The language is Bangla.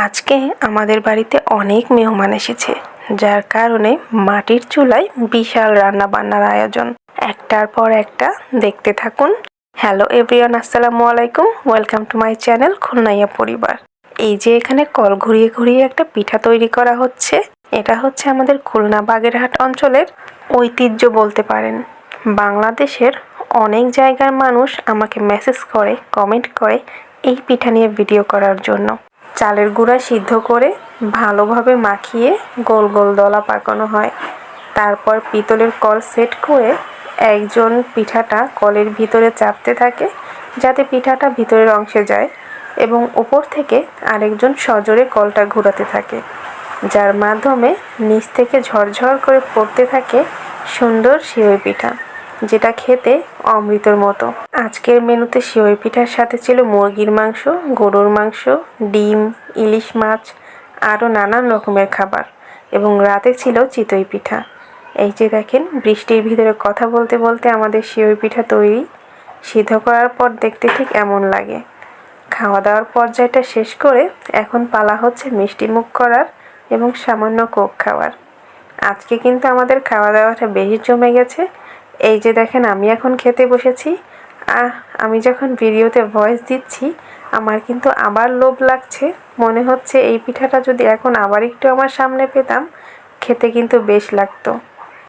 আজকে আমাদের বাড়িতে অনেক মেহমান এসেছে, যার কারণে মাটির চুলায় বিশাল রান্না বান্নার আয়োজন। একটার পর একটা দেখতে থাকুন। হ্যালো এভরিওয়ান, আসসালামু আলাইকুম। ওয়েলকাম টু মাই চ্যানেল খুলনাইয়া পরিবার। এই যে এখানে কল ঘুরিয়ে ঘুরিয়ে একটা পিঠা তৈরি করা হচ্ছে, এটা হচ্ছে আমাদের খুলনা বাগেরহাট অঞ্চলের ঐতিহ্য বলতে পারেন। বাংলাদেশের অনেক জায়গার মানুষ আমাকে মেসেজ করে, কমেন্ট করে এই পিঠা নিয়ে ভিডিও করার জন্য। চালের গুঁড়া সিদ্ধ করে ভালোভাবে মাখিয়ে গোল গোল দলা পাকানো হয়। তারপর পিতলের কল সেট করে একজন পিঠাটা কলের ভিতরে চাপতে থাকে যাতে পিঠাটা ভিতরের অংশে যায়, এবং উপর থেকে আরেকজন সজোরে কলটা ঘোরাতে থাকে, যার মাধ্যমে নিচ থেকে ঝরঝর করে পড়তে থাকে সুন্দর সিওই পিঠা, যেটা খেতে অমৃতর মতো। আজকের মেনুতে সিওই পিঠার সাথে ছিল মুরগির মাংস, গরুর মাংস, ডিম, ইলিশ মাছ, আরও নানান রকমের খাবার, এবং রাতে ছিল চিতই পিঠা। এই যে দেখেন, বৃষ্টির ভিতরে কথা বলতে বলতে আমাদের সিওই পিঠা তৈরি। সিদ্ধ করার পর দেখতে ঠিক এমন লাগে। খাওয়া দাওয়ার পর্যায়টা শেষ করে এখন পালা হচ্ছে মিষ্টি মুখ করার এবং সামান্য কোক খাওয়ার। আজকে কিন্তু আমাদের খাওয়া দাওয়াটা বেশি জমে গেছে। এই যে দেখেন, আমি এখন খেতে বসেছি। আমি যখন ভিডিওতে ভয়েস দিচ্ছি, আমার কিন্তু আবার লোভ লাগছে। মনে হচ্ছে এই পিঠাটা যদি এখন আবার একটু আমার সামনে পেতাম, খেতে কিন্তু বেশ লাগতো।